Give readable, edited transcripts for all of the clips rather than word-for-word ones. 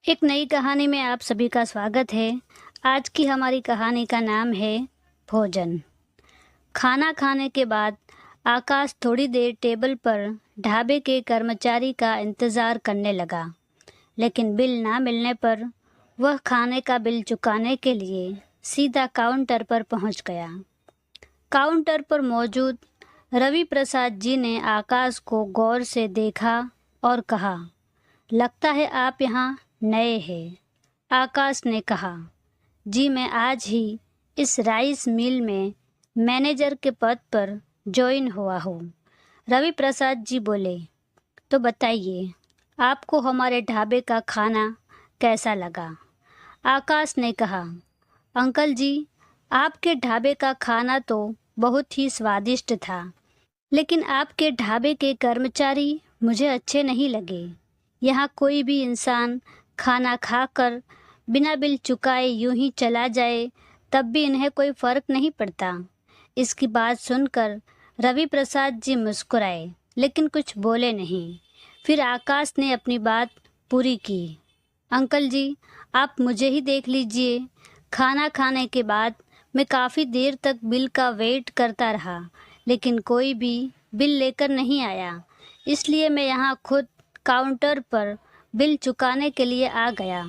एक नई कहानी में आप सभी का स्वागत है। आज की हमारी कहानी का नाम है भोजन। खाना खाने के बाद आकाश थोड़ी देर टेबल पर ढाबे के कर्मचारी का इंतज़ार करने लगा, लेकिन बिल ना मिलने पर वह खाने का बिल चुकाने के लिए सीधा काउंटर पर पहुंच गया। काउंटर पर मौजूद रवि प्रसाद जी ने आकाश को गौर से देखा और कहा, लगता है आप यहाँ नए हैं। आकाश ने कहा, जी मैं आज ही इस राइस मिल में मैनेजर के पद पर ज्वाइन हुआ हूँ। रवि प्रसाद जी बोले, तो बताइए आपको हमारे ढाबे का खाना कैसा लगा? आकाश ने कहा, अंकल जी, आपके ढाबे का खाना तो बहुत ही स्वादिष्ट था, लेकिन आपके ढाबे के कर्मचारी मुझे अच्छे नहीं लगे। यहाँ कोई भी इंसान खाना खाकर बिना बिल चुकाए यूं ही चला जाए, तब भी इन्हें कोई फर्क नहीं पड़ता। इसकी बात सुनकर रवि प्रसाद जी मुस्कुराए, लेकिन कुछ बोले नहीं। फिर आकाश ने अपनी बात पूरी की, अंकल जी, आप मुझे ही देख लीजिए। खाना खाने के बाद मैं काफ़ी देर तक बिल का वेट करता रहा, लेकिन कोई भी बिल लेकर नहीं आया। इसलिए मैं यहाँ खुद काउंटर पर बिल चुकाने के लिए आ गया।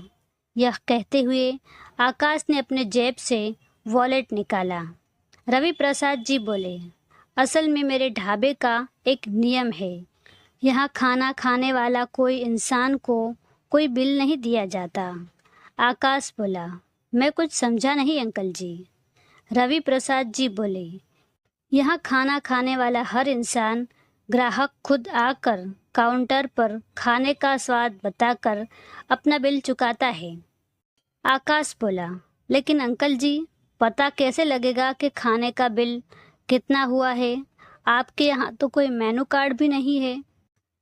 यह कहते हुए आकाश ने अपने जेब से वॉलेट निकाला। रवि प्रसाद जी बोले, असल में मेरे ढाबे का एक नियम है, यहाँ खाना खाने वाला कोई इंसान को कोई बिल नहीं दिया जाता। आकाश बोला, मैं कुछ समझा नहीं अंकल जी। रवि प्रसाद जी बोले, यहाँ खाना खाने वाला हर इंसान ग्राहक खुद आकर काउंटर पर खाने का स्वाद बताकर अपना बिल चुकाता है। आकाश बोला, लेकिन अंकल जी, पता कैसे लगेगा कि खाने का बिल कितना हुआ है? आपके यहाँ तो कोई मेनू कार्ड भी नहीं है।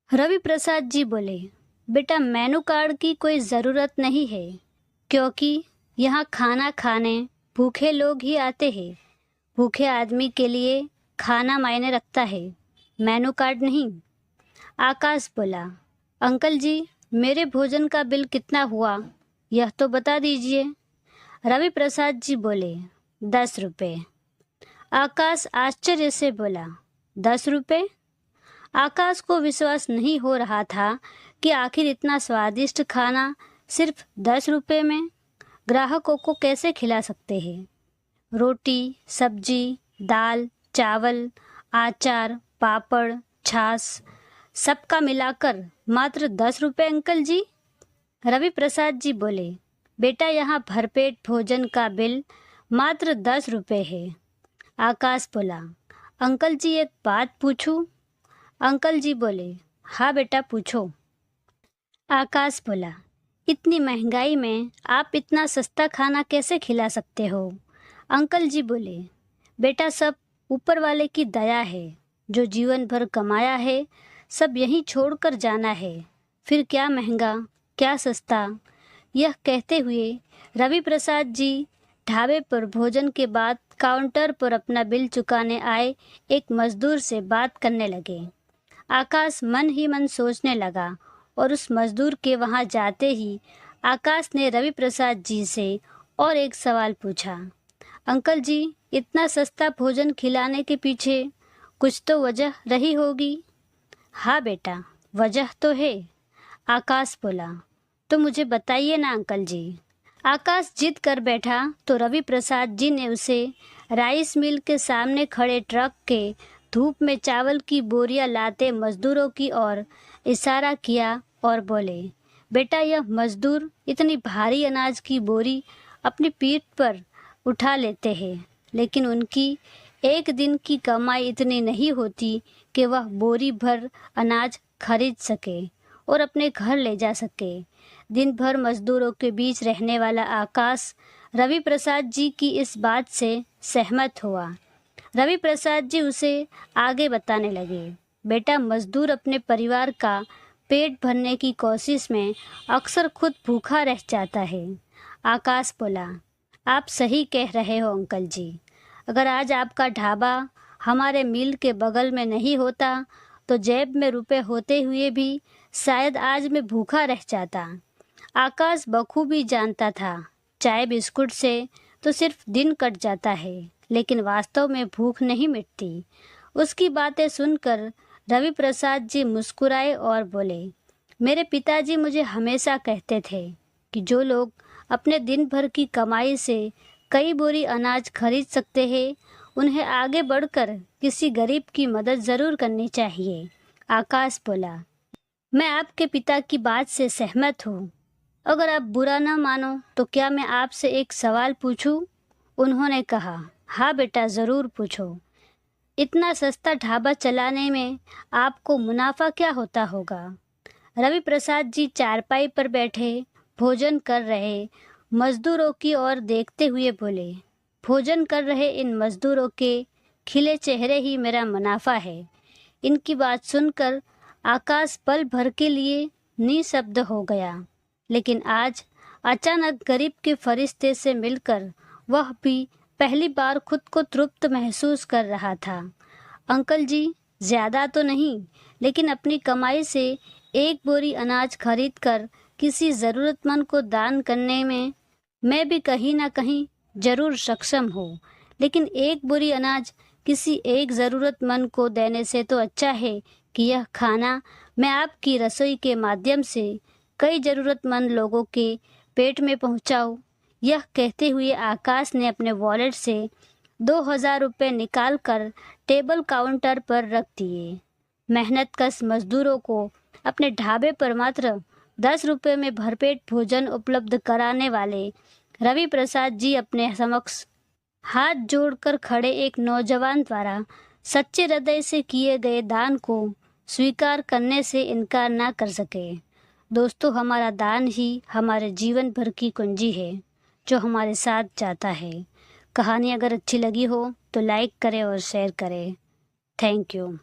रवि प्रसाद जी बोले, बेटा मेनू कार्ड की कोई ज़रूरत नहीं है, क्योंकि यहाँ खाना खाने भूखे लोग ही आते हैं। भूखे आदमी के लिए खाना मायने रखता है, मेनू कार्ड नहीं। आकाश बोला, अंकल जी, मेरे भोजन का बिल कितना हुआ यह तो बता दीजिए। रवि प्रसाद जी बोले, 10 रुपये। आकाश आश्चर्य से बोला, 10 रुपये? आकाश को विश्वास नहीं हो रहा था कि आखिर इतना स्वादिष्ट खाना सिर्फ 10 रुपये में ग्राहकों को कैसे खिला सकते हैं। रोटी, सब्जी, दाल, चावल, अचार, पापड़, छाछ, सबका मिलाकर मात्र 10 रुपये अंकल जी। रवि प्रसाद जी बोले, बेटा यहाँ भरपेट भोजन का बिल मात्र 10 रुपये है। आकाश बोला, अंकल जी एक बात पूछूं? अंकल जी बोले, हाँ बेटा पूछो। आकाश बोला, इतनी महंगाई में आप इतना सस्ता खाना कैसे खिला सकते हो? अंकल जी बोले, बेटा सब ऊपर वाले की दया है, जो जीवन भर कमाया है सब यहीं छोड़कर जाना है, फिर क्या महंगा क्या सस्ता। यह कहते हुए रवि प्रसाद जी ढाबे पर भोजन के बाद काउंटर पर अपना बिल चुकाने आए एक मजदूर से बात करने लगे। आकाश मन ही मन सोचने लगा और उस मजदूर के वहां जाते ही आकाश ने रवि प्रसाद जी से और एक सवाल पूछा, अंकल जी, इतना सस्ता भोजन खिलाने के पीछे कुछ तो वजह रही होगी। हाँ बेटा, वजह तो है। आकाश बोला, तो मुझे बताइए ना अंकल जी। आकाश जिद कर बैठा तो रवि प्रसाद जी ने उसे राइस मिल के सामने खड़े ट्रक के धूप में चावल की बोरियां लाते मजदूरों की ओर इशारा किया और बोले, बेटा यह मजदूर इतनी भारी अनाज की बोरी अपनी पीठ पर उठा लेते हैं, लेकिन उनकी एक दिन की कमाई इतनी नहीं होती कि वह बोरी भर अनाज खरीद सके और अपने घर ले जा सके। दिन भर मजदूरों के बीच रहने वाला आकाश रवि प्रसाद जी की इस बात से सहमत हुआ। रवि प्रसाद जी उसे आगे बताने लगे, बेटा मजदूर अपने परिवार का पेट भरने की कोशिश में अक्सर खुद भूखा रह जाता है। आकाश बोला, आप सही कह रहे हो अंकल जी। अगर आज आपका ढाबा हमारे मिल के बगल में नहीं होता तो जेब में रुपए होते हुए भी शायद आज मैं भूखा रह जाता। आकाश बखूबी जानता था, चाय बिस्कुट से तो सिर्फ दिन कट जाता है, लेकिन वास्तव में भूख नहीं मिटती। उसकी बातें सुनकर रवि प्रसाद जी मुस्कुराए और बोले, मेरे पिताजी मुझे हमेशा कहते थे कि जो लोग अपने दिन भर की कमाई से कई बोरी अनाज खरीद सकते हैं, उन्हें आगे बढ़कर किसी गरीब की मदद ज़रूर करनी चाहिए। आकाश बोला, मैं आपके पिता की बात से सहमत हूँ। अगर आप बुरा ना मानो तो क्या मैं आपसे एक सवाल पूछूं? उन्होंने कहा, हाँ बेटा, ज़रूर पूछो। इतना सस्ता ढाबा चलाने में आपको मुनाफा क्या होता होगा? रवि प्रसाद जी चारपाई पर बैठे भोजन कर रहे मजदूरों की ओर देखते हुए बोले, भोजन कर रहे इन मजदूरों के खिले चेहरे ही मेरा मुनाफा है। इनकी बात सुनकर आकाश पल भर के लिए निशब्द हो गया, लेकिन आज अचानक गरीब के फरिश्ते से मिलकर वह भी पहली बार खुद को तृप्त महसूस कर रहा था। अंकल जी, ज़्यादा तो नहीं, लेकिन अपनी कमाई से एक बोरी अनाज खरीदकर किसी ज़रूरतमंद को दान करने में मैं भी कहीं ना कहीं ज़रूर सक्षम हूँ। लेकिन एक बोरी अनाज किसी एक ज़रूरतमंद को देने से तो अच्छा है कि यह खाना मैं आपकी रसोई के माध्यम से कई ज़रूरतमंद लोगों के पेट में पहुँचाऊँ। यह कहते हुए आकाश ने अपने वॉलेट से 2000 रुपये निकालकर टेबल काउंटर पर रख दिए। मेहनतकश मजदूरों को अपने ढाबे पर मात्र 10 रुपये में भरपेट भोजन उपलब्ध कराने वाले रवि प्रसाद जी अपने समक्ष हाथ जोड़कर खड़े एक नौजवान द्वारा सच्चे हृदय से किए गए दान को स्वीकार करने से इनकार ना कर सके। दोस्तों, हमारा दान ही हमारे जीवन भर की कुंजी है, जो हमारे साथ जाता है। कहानी अगर अच्छी लगी हो तो लाइक करें और शेयर करें। Thank you.